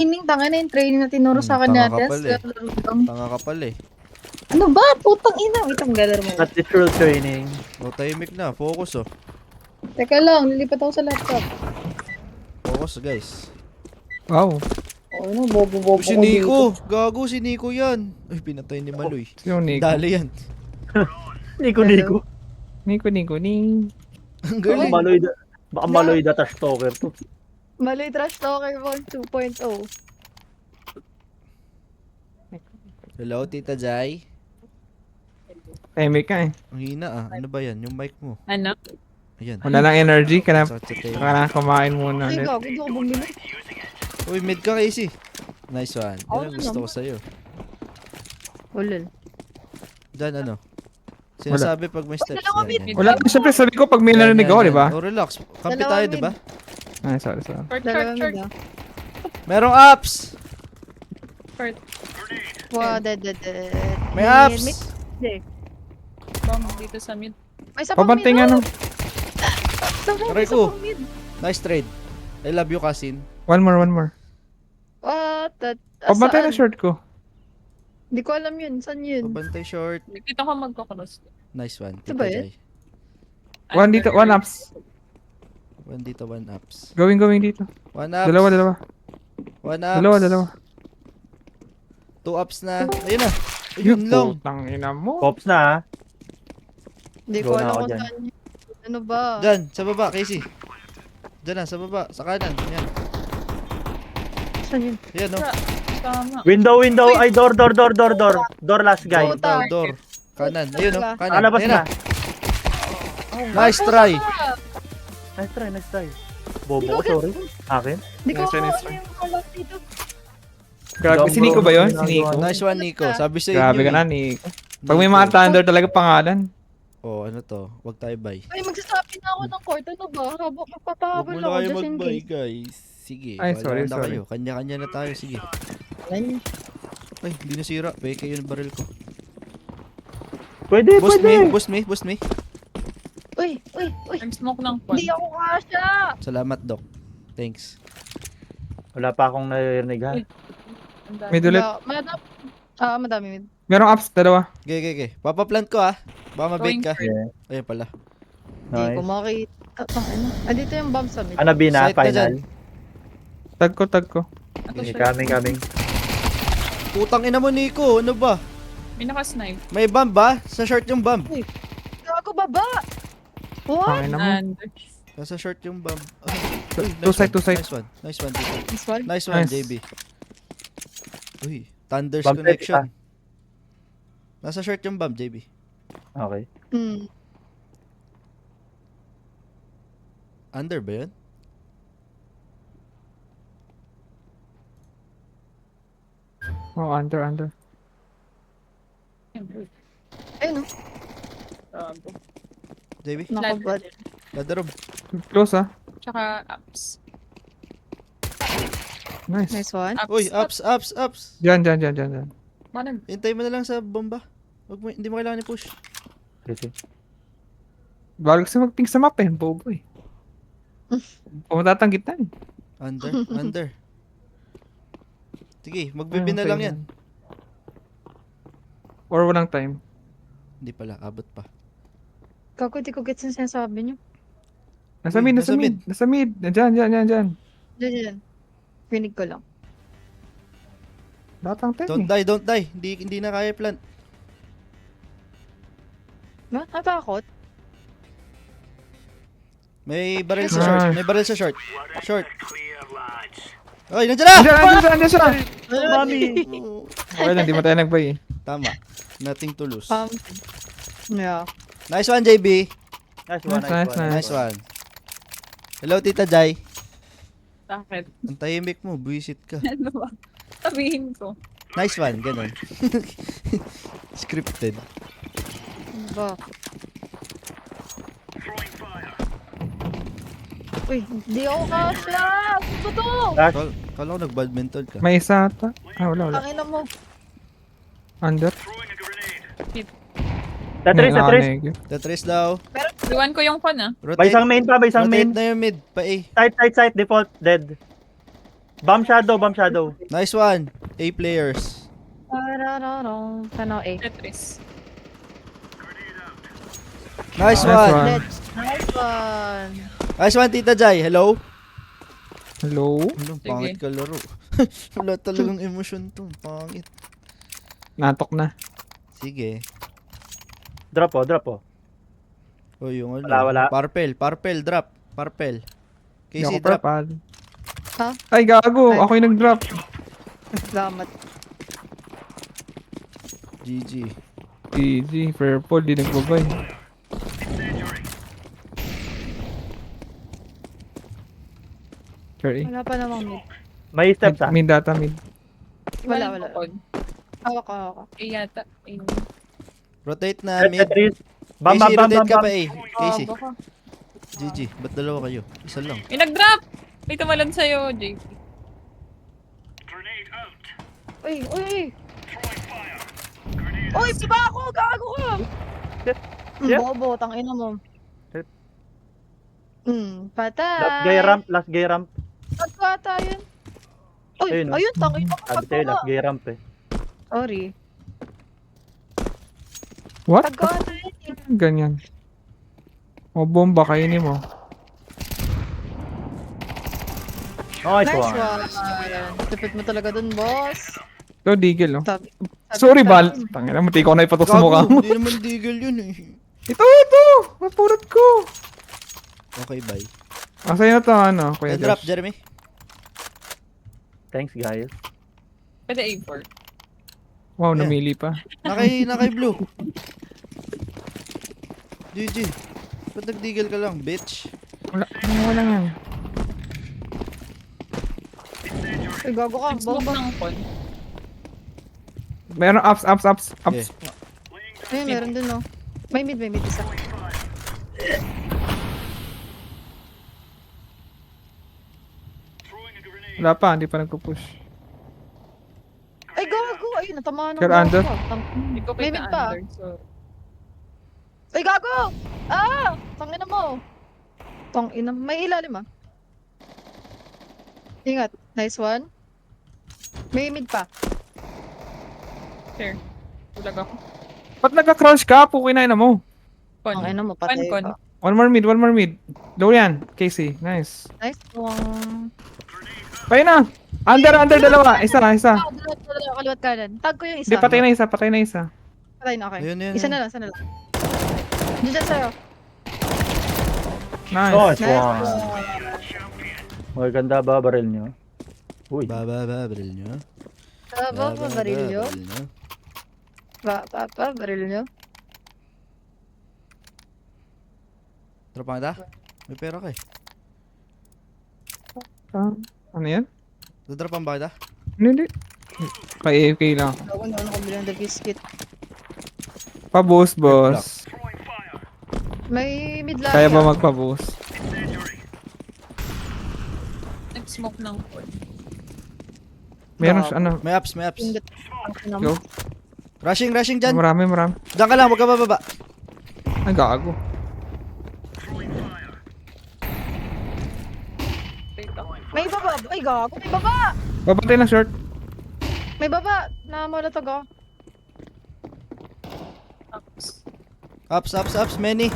training, tanga na yung training na tinuro sa akin tanga ka natin. pala eh. Tanga ka pala eh. Ano ba? Putang ina. Wait, ang galar mo. Not literal training. O, tahimik na. Focus oh. Teka lang, lilipat ako sa laptop. Focus guys. Wow. Oh, ano, bobo-bobo Si ko dito. Nico. Gago si Nico yan. Ay, pinatay ni Maloy. Sino Nico? Dali yan. Nico. Nico. Ang Baka galing. maloy data stalker to. Maloy Trash Talker 2.0. Hello, Tita Jai. Tahimik ka eh. Ang hina ah. Ano ba yan? Yung mic mo. Ano? Ayan. Wala lang energy. Sakit sa tayo. Kailangan kumain muna Ay, ulit. gago, di ako bumili. Uy, mid ka Casey. Nice one. Yan Oh, ang gusto ko sa'yo. Ulol. Dyan ano? Sinasabi pag may steps. dalawa Yan, yan. Wala. Siyempre sabi ko pag may Yan, narinig yan, ako, yan. di ba? Oh, relax. Kampi Dalawa tayo, mid. di ba? Ay, sorry. Short, Dalawa short, mid ah. Merong apps! short. Wow, dead. May apps! Mid. Bomb dito sa mid. May isa pang mid. Pabanting ano. Aray ko. Nice trade. I love you, Kasin. One more. What? Pabantay na short ko. Hindi ko alam yun. Saan yun? Pabantay short. Dito ko magkakross. Nice one. Ito ba Tita yun? Jai. One dito, one ups. One dito, one apps. Going dito. One apps. Dalawa. One apps. Dalawa. Two apps na. Ayun na. Ayun lang. Putang ina mo. Pops na ha. Hindi ko Go na alam ako kung dyan. saan yun. Ano ba? Diyan, sa baba, Casey. Diyan na, sa baba. Sa kanan. Yan. Saan yun? Yan, no. Tama. Window. Ay, door. Door last guy. Puta. Door. Kanan. Ayun, no. Kanan. Nakalabas Ayun na. Nice try. Nice try. Bobo ko, sorry. Akin? Hindi ko Nice try, alam nice try. yung alam dito. Grabe. Si Nico ba yun? Si Nico. Nice one, Nico. Sabi sa inyo. Grabe ka eh. na, Nico. Pag may mga thunder talaga pangalan. Oh, ano to? Wag tayo bye. Ay, magsasabi na ako ng court. Ano ba? Habang Huwag magpapahabol muna ako kayo just in mag-bye, case. guys. Sige. Ay, bahala sorry. na kayo. Kanya-kanya na tayo. Sige. Ay, Ay, hindi nasira. Peke yung barrel ko. Pwede. Boost me. Uy. Nag-smoke ng pod. Hindi ako kasha. Salamat, Doc. Thanks. Wala pa akong naririnig ha. Uy. Ang dami. Mid ulit. Madami mid. Merong ups, dalawa. Okay. Papaplant ko ah. Baka mabait Going ka. for it. Yeah. Ayun pala. Hindi ko Nice. makita. Ano? Dito yung bomb sa mid. Ano bina? Sight ka dyan. Final. Tag ko. Ako Okay, short. coming. Putang ina mo, Nico. Ano ba? May naka-snipe. May bomb ba? Sa short yung bomb. Gago baba. What? Pangina mo. And Nasa short yung bomb. Ay, Two side. Nice one, Tito. This one? Nice one, Nice. JB. Uy, Thunder's Bomb connection. Nasa short yung bomb, JB. Okay. Under ba yun? Oh, under. Ayun o. JB? Nakabad. Ladarob. Close ah. tsaka ups. Nice. Nice one. Uy, ups. Diyan. Manag. Hintay mo na lang sa bomba. Hindi mo kailangan i-push. Sige. Bawal kasi mag-ping sa map eh. Bobo eh. Pumunta tang gitna eh. Under. Sige, magbibi na lang yan. Or walang time. Hindi pala, abot pa. Gago, di ko gets yung sinasabi niyo. Nasa Uy, mid. nasa mid. Nasa mid. Diyan. Diyan. Rinig ko lang. Datang time Don't die. Hindi na kaya plant. Ba? Natakot? May barrel sa Ah. short. Short. Ay, nandiyan na! Andiyan siya. Mami! Okay lang, di mo tayo nag-buy eh. Tama. Nothing to lose. Yeah. Nice one, JB. Nice. Nice one. Hello, Tita Jai. Bakit? Ang tahimik mo, buwisit ka. Ano ba? Sabihin ko. Nice one, ganun. Scripted. Ba? Uy, di ako kasha! Gusto to! Kala ko nag-badminton ka. May isa ata. Wala. Tangina mo. Under. Tetris. Tetris daw. Iwan ko yung phone ah. Ba isang main pa, Rotate main. na yung mid. Pa A. Side, default, dead. Bomb shadow, bomb shadow. Nice one. A players. Tarararong. Tanaw eh. Tetris. Nice Nice one. one. Let's. Nice one. Nice one, Tita Jai. Hello? Hello? Ano, pangit ka laro. Wala talagang emosyon to. Pangit. Natok na. Sige. Drop oh, drop oh. O yung ano. Wala. Parpel, drop. Parpel. Hindi Casey, ako drop. prepad. Ha? Ay, gago. Ay. Ako yung nag-drop. Salamat. GG. GG. Purple. Di nagbabay. Carry. Wala pa namang mid. May steps ah. Mid data, mid. Wala. Hawak ko, hawak ko. Yata. Rotate na mid. Tetris. Bam, bam, Casey, bam, rotate bam, ka bam. pa eh. Casey. Baka. GG. Ba't dalawa kayo? Isa lang. May nag-drop! May tumalon sa'yo, JP. Uy, uy! Uy, piba ako! Gago ka! Yeah. Bobo, tangina mo. Shit. Patay. Last gay ramp. Nagkata yun. Uy, Ayun, no? ayun, tangina mo. Sabi sa'yo, last gay ramp eh. Sorry. What? Nagkata yun eh. Ganyan. O, bomba kainin mo. Nice Nice one. one. Tipid mo talaga dun, boss. Ito, digil, oh. Sabi, Sorry, Bal. Tangina, muti ko na ipatok sa mukha mo. Hindi naman deagle yun eh. Ito! Napurot ko! Okay, bye. Sa'yo na to, ano, Kuya Drop, Josh. Jeremy. Thanks guys. Pwede A4. Wow, Yeah. namili pa. Nakay blue. GG. Ba't nag-deagle ka lang, bitch? Wala yan. Uy, gago ka. Smoke Bomba. ng con. Meron ups. Yeah. Ayun, meron dun, no. May mid isa. Wala pa, hindi pa nagpo-push. Ay, gago! Ayun, natamaan ng You're gago under? ka. Hindi ko May kita mid pa. under, so... Ay, gago! Ah! Tangina mo. Tangina. May ilalim ah. Ingat. Nice one. May mid pa. Here. Tulag ako. Ba't nagka-crouch ka? Pukin na mo. Con. Tangina mo, patay Con. ka. One more mid. Low yan. Casey, nice. Nice one. Patay na! Under, dalawa. Isa. Ah, dalawa, kaliwat kanan. Tag ko yung isa. Hindi, patay na isa. Patay na, okay. Ayun. Isa na lang. Diyan sa'yo. Nice. Nice Nice one. one. Okay, ganda ba baril nyo? Uy. Baril nyo. Baril nyo. Baril nyo. Drop ang kita? May pera ka eh. Ano yan? Dadropan ba kita? Hindi. Pa-AFK lang. Ako na nakabili ng the biscuit. Pa-boost, boss. May mid lang. Kaya ba magpa-boost? Nag-smoke ng con. Meron siya, ano? May ups. Go. Rushing dyan. Marami. Diyan ka lang, huwag ka bababa. Ay, gago. Wait ako. May baba. Ay, gago. May baba. Papatay na short. May baba. Namalatag ako. Tapos. Ups, many.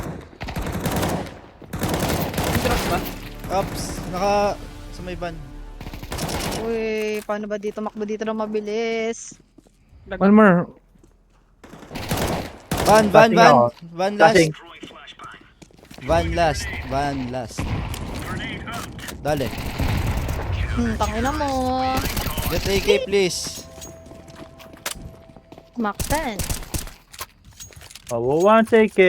Drop ba? Ups, naka sa may van. Uy, paano ba dito? Makbo dito ng mabilis. One more. Van Flashing ako. Flashing. Van last. Dale. Tangina mo. Get AK please. Mac 10. Oh, 1 AK.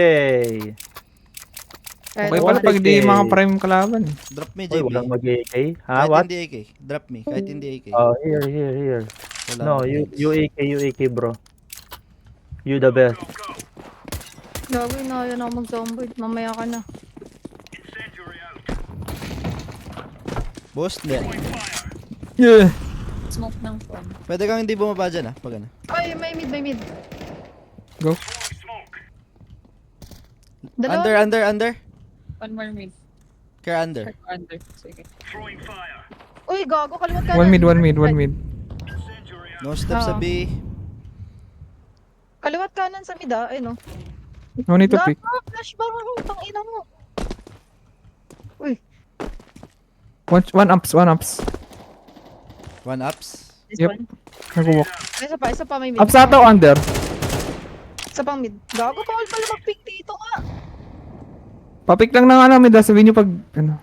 Okay Oh, pala pag di okay. mga prime kalaban. Drop me, Uy, JP. walang mag-AK. Ha, Kahit what? hindi AK. Drop me, kahit hindi AK. Oh, here. Wala No, akong heads. you AK bro. You the best. Gago, inayan ako mag-zombie. Mamaya ka na. Boss, hindi. Yeah. Smoke ng con. Pwede kang hindi bumaba dyan pag ano. Ay, may mid. Go. Dalawa. Under. One more mid. Care under. Under. Sige. Uy, Uy, gago, kaliwat ka One mid, one mid, one mid. No step sa Ah. B. Kaliwat kanan sa mid ah. Ay no. No need to Gago, pick. flashbang ako. Tangina mo. Uy, One ups, one ups. One ups. this Yep. one. Nag-walk. Isa pa may mid. Ups ata o under? Isa pang mid. Gago, bawal pala mag-pick dito ka. Papick lang ng mid. Sabihin nyo pag, ano.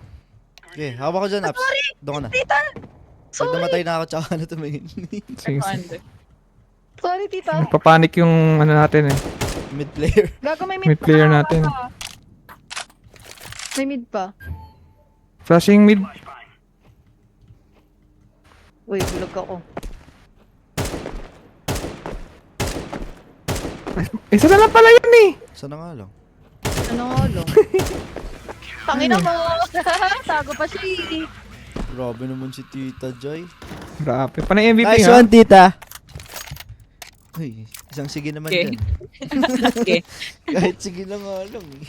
Okay, hawak ko dyan, ups. Doon ka na. Tita! Pag Sorry! namatay na ako, tsaka na tumingin. Sige, sige. Under. Sorry, tita. Nagpapanik yung ano natin eh. Mid player. Gago, may mid Mid player pa. natin. May mid pa. Flashing mid. Uy, bulag ako. Isa na lang pala yun eh. Sana nga lang. Ano nga lang? Tangina mo! Tago pa siya eh. Grabe naman si Tita Joy. Grabe. Panay MVP Nice ha. one, Tita! Uy, isang sige naman Okay. dyan. Okay. Kahit sige na nga lang eh.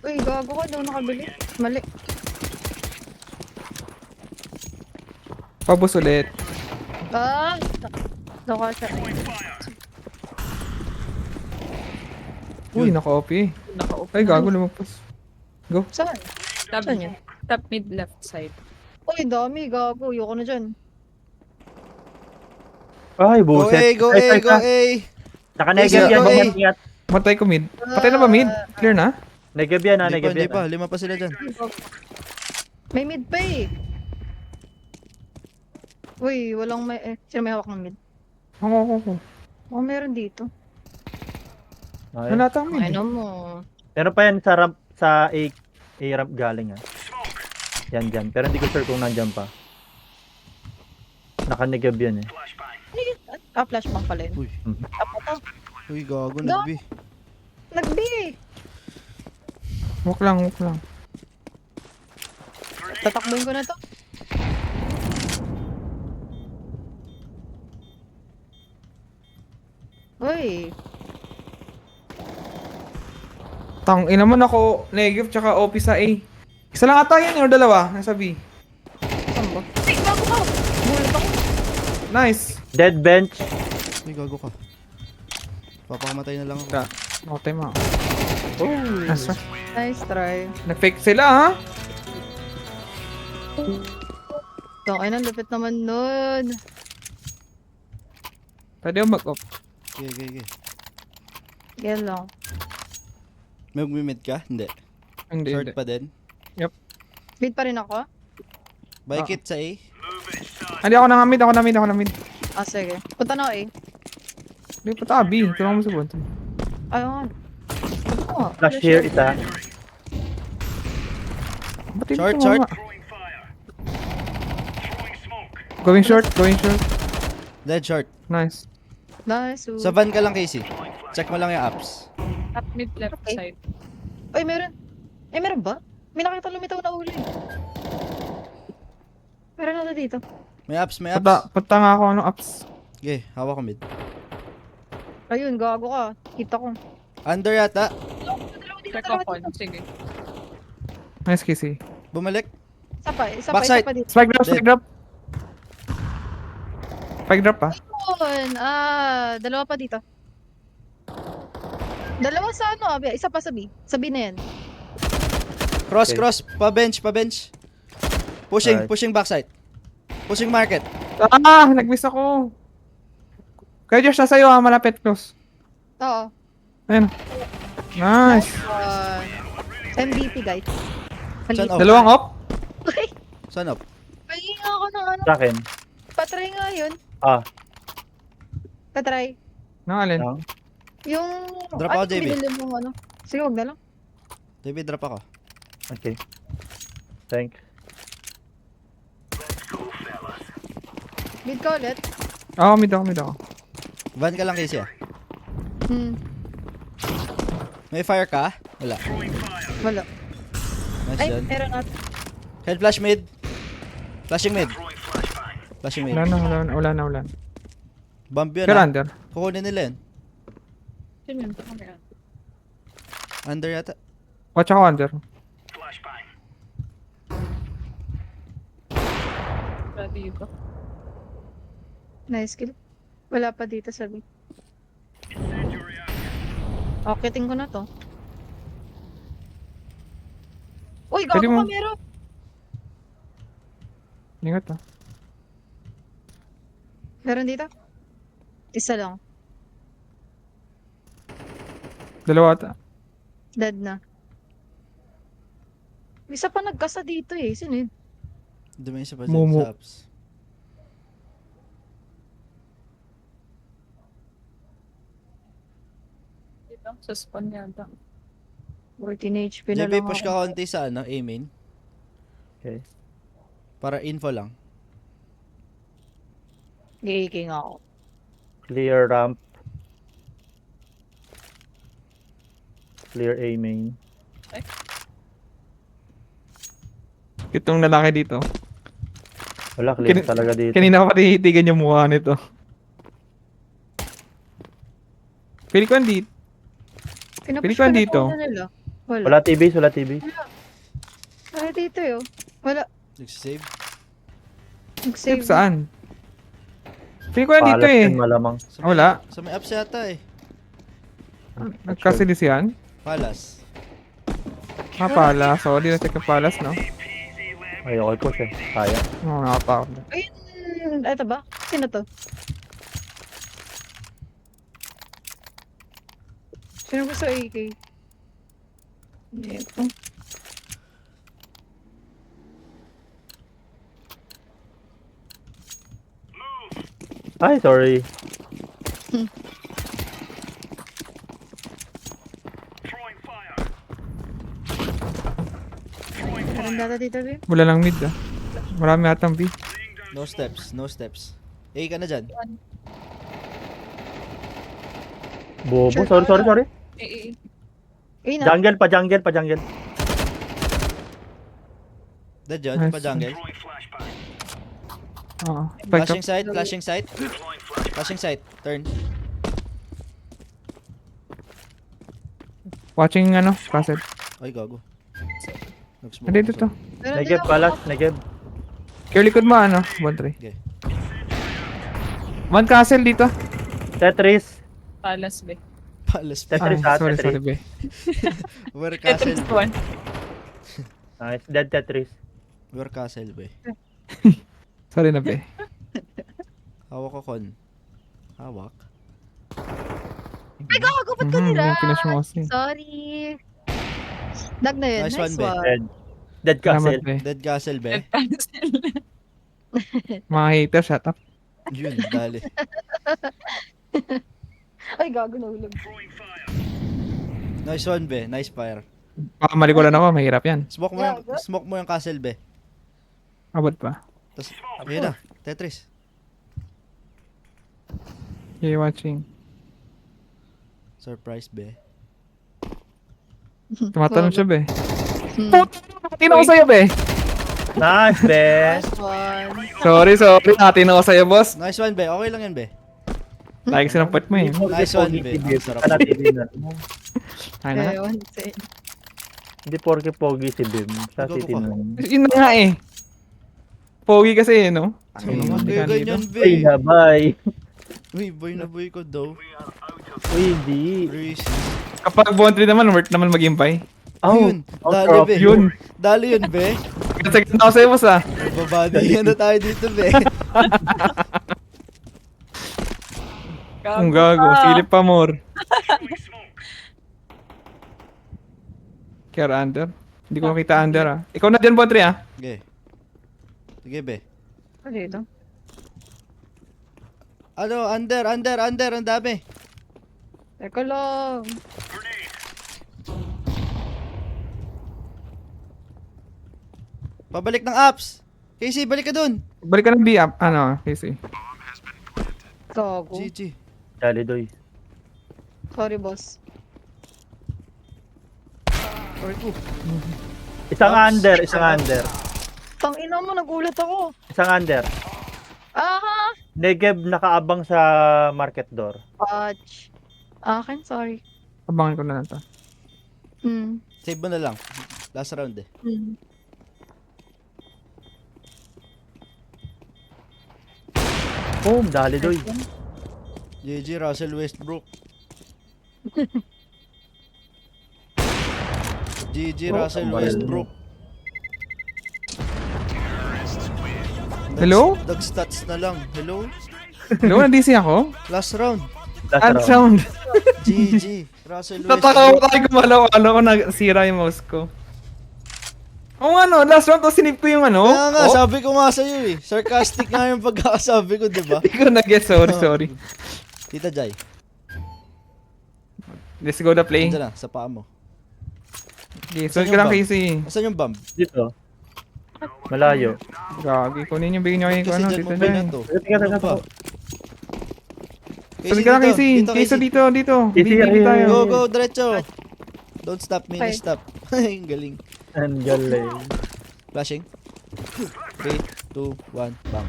Uy, gago ka daw nakabili. Mali. Pabos ulit. Ah! Daw ka siya. Uy, naka-OP eh. Naka-open. Ay, gago lumagpas. Go. Saan? Top, Saan yun? top mid left side. Uy, dami. Gago. Ayoko na dyan. Ay, Go buset. A, go A, go A! Naka-negative Go yan. A. Ingat. Matay ko mid. Patay na ba mid? Clear na? Negative yan, Hindi pa, negative hindi yan. pa. Lima pa sila dyan. May mid pa eh. Uy, walang may... Sino may hawak ng mid? Ako. Oh, meron dito. Okay. Wala tang mid. Ano mo? Meron pa yan sa ramp, sa A ramp galing Yan dyan. Pero hindi ko sure kung nandyan pa. Naka-negative yan eh. Ah, flashbang pala yun. Uy, Tapo to. uy, gago, nag-B. Nag-B! Walk lang, walk lang. Tatakbuhin ko na to. Uy, Tang ina mo ako negative tsaka OP sa A. Isa lang ata yan or dalawa? Nasa B. saan ba? Ay, gago ka! Bulat ako. Nice. Dead bench. Uy, gago ka. Papakamatay na lang ako. Ja. No time ako. Nice try. Nice try. Nag-fake sila ha? Tang ina, lupit naman nun. Pwede yung mag-op. Okay, okay, okay. Yan lang. May mag-mid ka? Hindi. Hindi, Short hindi. pa din. Mid pa rin ako? Buy Ah. kit sa A. Hindi ako na mid, ako na mid. Ah, sige. Punta na ako eh. Hindi, pata B. Tulungan mo sa bunto. Ayun. Oh, Flash here, isa. Ba't hindi Short, tumama? short. Going short, going short. Dead short. Nice. Nice. Sa van ka lang, Casey. Check mo lang yung apps. Top mid left Okay. side. Uy, meron. Eh, meron ba? May nakita lumitaw na uli. Meron na dito. May apps, may apps. Pata nga ako ano, ups. Okay, hawak ko mid. Ayun, gago ka. Kita ko. Under yata. Check off on. Sige. Nice Casey. Bumalik. Isa pa, isa Backside. pa dito. Spike drop, Dead. spike drop. Spike drop pa. Ayun, dalawa pa dito. Dalawa sa ano, abi. Isa pa sa B. Sa B na yan. Cross, Okay. cross. Pa-bench, pa-bench. Pushing, Alright. pushing backside. Pushing market. Ah, nag-miss ako. Kaya Josh, nasa iyo ha, malapit, close. Oo. Ayun. Nice. MVP, guys. Saan off? Dalawang op. Uy, Saan up? pahinga ako ng ano. Sa akin. Patry nga yun. Ah. Patry. Nang alin? Lang. Yung... Drop ako, yung JB. binili mong ano. Sige, wag na lang. David, drop ako. Okay. Thank. Bid ka ulit. Oo, mid ako. Van ka lang, Casey ah. May fire ka? Wala. Wala. Nice Ay, dyan. meron at. Head flash mid. Flashing mid. Flashing mid. Wala na. Bomb yun Pero ah. under. Kukunin nila yun. natin yun. Baka may ano. Under yata. Watch ako under. Wala dito. Nice kill. Wala pa dito sabi. Okay, tingin ko na to. Uy, gago Pwede mo- ka meron. Ingat ah. Meron dito? Isa lang. Dalawa ata. Dead na. Isa pa nagkasa dito eh. Sino yun? Dumi isa pa Mumu. dyan sa apps. Dito. Sa spawn yata. 14 HP na JB, lang push ako. ka konti sa ano, A-main. Okay. Para info lang. Giiking ako. Clear ramp. Clear A main. Itong lalaki dito. Wala, clear Kin- talaga dito. Kanina pa tinitigan yung mukha nito. Pili ko andito. Pinapush Pili ko ko na dito. po na nila. Wala. Wala TV, wala TV. Wala dito yun. Wala. Nagsisave. Nag-save. Saan? Pili ko andito Palas eh. yan, malamang. Sa Wala. Sa may apps yata eh. Nagkasilisihan. Palas. Pala. Sorry, na-check yung palas, no? Ay, okay po siya. Kaya. Oo, nakatakot na. Ayun. Ito ba? Sino to? Sino gusto AK? Ito. Ay, sorry. Meron data dito, babe? Wala lang mid ah. Marami atang B. No steps. No steps. A ka na dyan. Bobo. Sure, Sorry, sorry, sorry. Eh, Ayun na. Jungle pa, jungle pa, jungle. Dead yun. Nice. Pa jungle. Oo. Spike Flashing up. sight. Flashing sight. Flashing sight. Turn. Watching ano, cassette. Ay, gago. Nag-smoke Nandito ako to. sa- Meron Negev, din ako. palas, negev. Care likod mo ano, 1-3. Okay. One castle dito. Tetris. palas be. Palas pa. Tetris. Ah, sorry, Tetris. sorry be. Where Tetris castle? one. Nice. Dead Tetris. Where castle ba? Sorry na be. Hawak ko kon. Hawak. Ay, gago, ba't ka nila? Yung pinush mo kasi. Sorry. Dag na yun. Nice Nice, one, be. one. Dead. Dead Salamat castle. be. Dead castle ba? Mga hater, shut up. Yun, dali. Ay, gago, nahulog. Nice one be. Nice fire. Baka malikulan ako, mahirap yan. Smoke mo yung castle be. Abot pa. Tapos, ayun na. Tetris. Okay, watching. Surprise be. Tumatalon siya be. Hmm. Tino ko sa'yo be. Nice, be. Nice one. Sorry. Tino ko sa'yo boss. Nice one be. Okay lang yan be. Like sinampot mo eh. Nice one, be. Ang sarap. Sana TV na. Ay na. Ayun. Hindi porke pogi si Bim. Sa Gago city ka. nun. Yun na nga eh. Pogi kasi eh, no? Ay, naman kayo ganyan Ay, be. bye. Uy, boy na boy ko daw. Uy, di. Reese. Kapag boundary naman, worth naman mag-impay. Oh, Yun. Dali be. Yun. Dali yun be. Kasi ako sa'yo boss ah. Babadi na tayo dito be. Ang gago, silip pa more. Care under? Hindi ko makita under ah. Ikaw na dyan, boundary ah. Okay. Sige be. Ano dito? Ano, under, ang dami. Teka lang. Pabalik ng apps. Casey, balik ka dun. Balik ka ng B up. Ano, kasi. Gago. GG. Dali, doy. Sorry, boss. Sorry ko. Isang Oops. under, isang under. Tangina mo, nagulat ako. Isang under. Aha! Negev nakaabang sa market door. Watch. Akin, sorry. Abangan ko na lang to. Save mo na lang. Last round eh. Boom, dali doy. GG Russell Westbrook. GG Russell ang Westbrook. Hello? Stats na lang. Hello? Hello, na-DC ako? Last round. Ad Last round. sound. GG Russell Natakaw Westbrook. tayo kumalaw. Alam ko nasira yung mouse ko. Oo nga no, last round to sinip ko yung ano. Kaya nga, Oh, sabi ko nga sa'yo eh. Sarcastic nga yung pagkakasabi ko, di ba? Hindi ko nag-guess, sorry. Tita Jai, Let's go the play. andyan na, sa paa mo. Okay, sunod ka lang Casey. Asan yung bomb? Dito. Malayo. Gagi, kunin yung bigyan nyo kayo Kasi ano, dyan dito mo dyan. binato. Teka, teka, Ano ba? Sunod ka lang Casey. Casey dito. Casey, Bibili tayo. Go, go, diretso. Don't stop, mini Okay. stop. Ang galing. Ang galing. Flashing. 3, 2, 1, bang.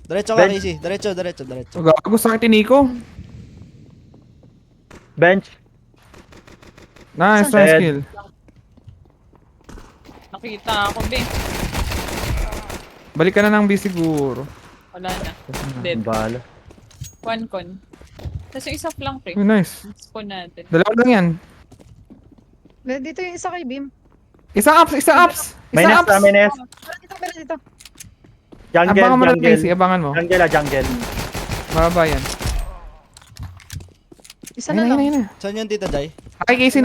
Diretso ka, Ben. Casey. Diretso. Gago, sakit ni Nico. Bench. Nice, Saan? nice kill. Nakita ako, be. Balik ka na ng B siguro. Wala na. Dead. Bala. One con. Tapos yung isa flank eh. Oh, nice. Spawn natin. Dalawa lang yan. Dito yung isa kay Beam. Isa ups. May Isa nest ups. na, may nest. Meron dito. Jungle, Abangan mo na Casey, jungle. abangan mo. Jungle. Bababa yan. Isa na lang. Ayun na. Saan yung Tita Jai? Casey.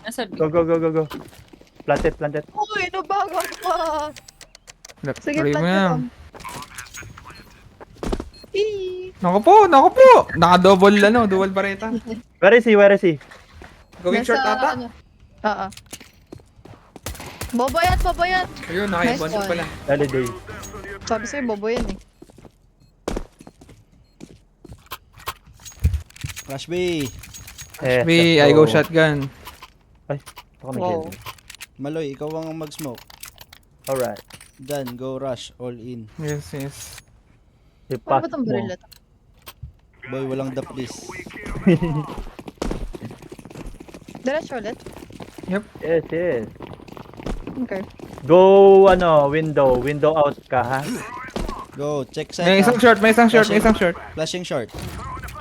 Nasa B. Go. Planted. Uy, nabago pa. Sige, Tuloy mo plant na. ko. Eee. Naku po. Naka-double dual bareta. Where is he? Going short Nasa, ata. ano, Oo. Bobo yan. Ayun, naka-ibon Nice one. pala. Dali doy. Sabi sa'yo, bobo yan eh. Rush B. B, I go shotgun. Ako may Wow. kill. Maloy, ikaw ang mag-smoke. Alright. Dyan, go rush. All in. Yes. Paano ba Ipas itong mo. baril na to? Boy, walang the please. Diretso ulit? Yes. Okay. Go, window out ka, ha? Go, check May side. isang short. Flashing short.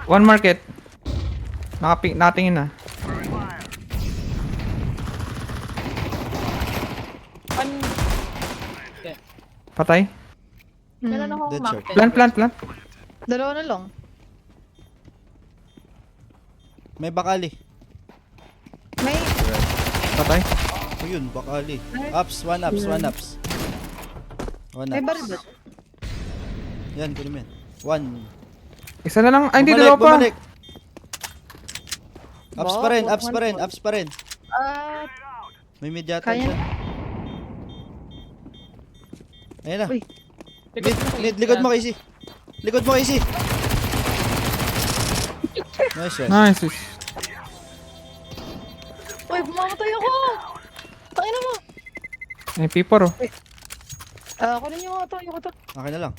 One market. Nakatingin na. One. Patay. Kailan ako Dead short. umakit? Plant. Dalawa na lang. May bakali. May... Patay. Ayun, bakali. Ups, one ups. One May ups. baril ba? Yan, kunin mo yan. One. Isa na lang. Ay, hindi, dalawa pa. Bumalik. Ups Wow, pa rin, one point. ups pa rin. May mid yata Kaya dyan. Ayun na. Uy. Likod mo, Casey. Nice one. Nice. Uy, bumamatay ako! Tangina mo! May P4 oh. Kunin yung ito, Okay na lang.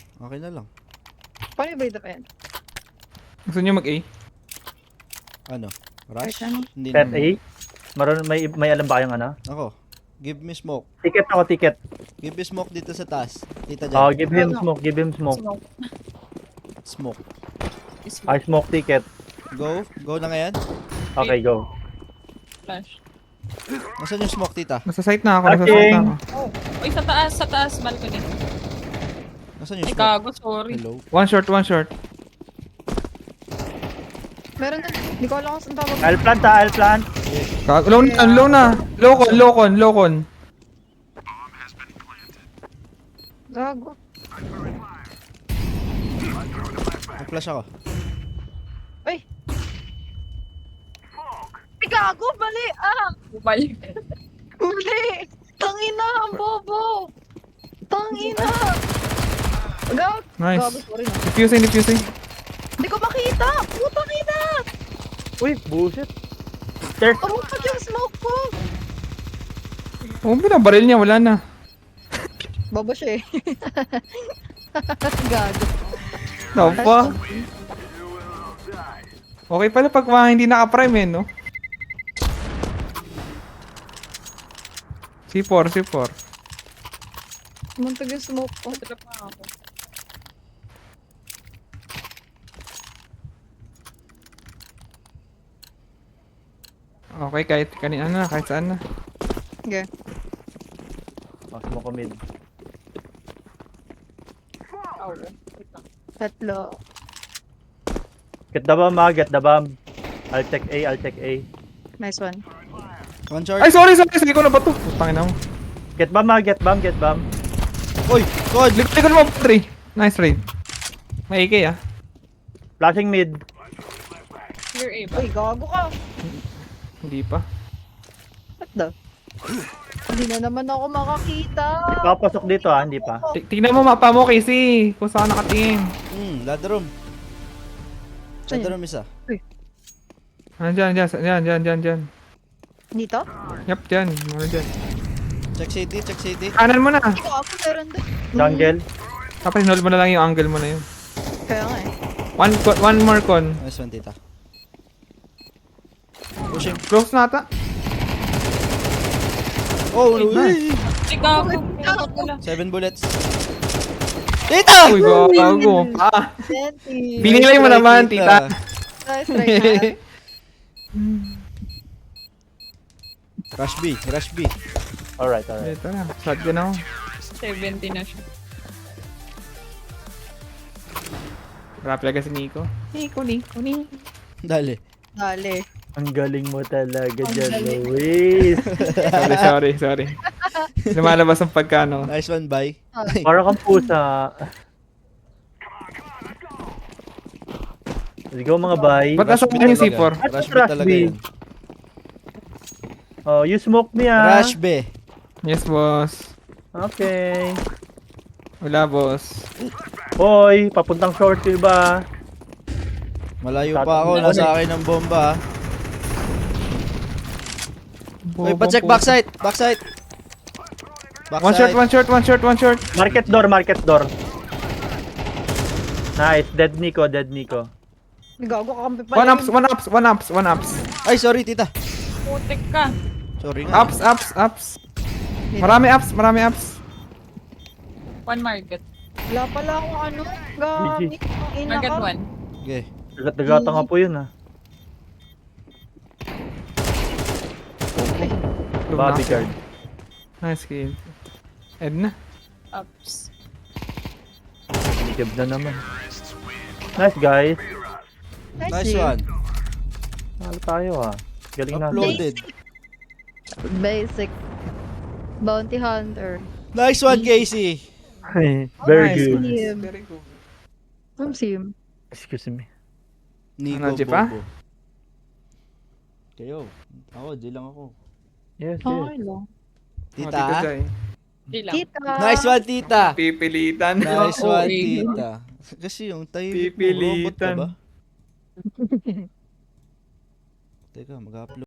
Paano ba ito pa yan? Gusto niyo mag-A? Ano? Rush? Ano? Hindi Set naman. A. May alam ba kayong ano? Ako. Give me smoke. Ticket. Give me smoke dito sa taas. Tita Oh, dyan. give him smoke. Smoke. I smoke ticket. Go. Go na ngayon. Okay, go. Flash. Nasaan yung smoke, tita? Nasa site na ako. Uy, sa taas, balcony. Nasaan yung Ay, smoke? gago, sorry. Hello? One short. Meron din. Hindi ko alam kung saan tawag. I'll plant. Low na. Low con. Gago. Nag-flash ako. Uy! Ay, gago! Bali! Bumalik. Mali! Tangina! Ang bobo! Tangina! Gago! Nice. Gago, sorry na. Defusing. Hindi ko makita! Putang ina! Uy, bullshit. Stairs. Tumupag yung smoke ko! Oh, binabaril niya. Wala na. Bobo siya eh. Gago. No pa. Okay pala pag mga hindi naka-prime eh, no? C4, C4. Muntag yung smoke ko. Trap na ako. Okay, kahit kanina na, kahit saan na. Okay. Smoke ko mid. Oh, wait lang. Tatlo. Get the bomb ha, get the bomb. I'll check A, I'll check A. Nice one. One short. Ay, sorry, sorry. Sige ko na ba ito? Putangin mo. Get bomb ha, get bomb, get bomb. Uy, God. Likod mo, 3. Nice raid. May AK ah. Flashing mid. Clear A ba? Uy, gago ka. Hindi pa. What the? Hindi na naman ako makakita. Papasok dito ha, hindi pa. Tignan mo mapa mo, Casey. Kung saan nakatingin. Ladder room. Saan Ladder yun? room isa. Diyan. Dito? Yep, diyan. Mga diyan. Check city, check city. Kanan mo na. Ito ako, meron doon. Jungle. Tapos inold mo na lang yung angle mo na yun. Kaya nga eh. One more con. Nice one, tita. Push him. Close na ata. Oh, Nice. uy. Ay, gago. Gago pala. 7 bullets. Tita! Uy, gago. Senti. Binilay mo naman, tita. Nice try na. Rush B, rush B. Alright, alright. Ito na. Sad ka na ako. 70 na siya. Rap talaga si Nico. Nico. Dali. Dali. Ang galing mo talaga Ang dyan, galing. Luis. Sorry. Lumalabas ang pagkano. Nice one, bye. Para kang pusa. Let's go mga bay. Ba't nasa Rush B yung talaga. C4? Rush B Rush talaga B. yun. Oh, you smoke me ah. Rush B. Yes, boss. Okay. Wala, boss. Hoy, papuntang short yung iba. Malayo pa ako, nasa akin ang bomba. Uy, pa-check backside. Backside. One short. Market door. Nice, dead Nico. Gago ka kampi pala. One ups. Ay, sorry, tita. Putik ka. Sorry nga. Ups. Marami ups. One market. Wala pala akong ano. Gamit. Ang ina Market ka. 1. Okay. Dagat-dagata nga po yun ah. Bodyguard. Nice kill. Edna. Ups. Gib na naman. Nice guys. Nice you. one. Nalo tayo ah. Galing natin. Uploaded. Basic. Bounty hunter. Nice one, Casey. Very Nice, good. nice. Very good. Sim. Excuse me. Nico, Ano, Jeep, ah? Bobo. Kayo. Ako, di lang ako. Yes, Okay lang. Tita. Oh, Jai. Di lang. Kita. Nice one, tita. Pipilitan. Nice one, Okay. tita. Kasi yung tahimik mo, robot ka Pipilitan. ba? Teka, mag-upload.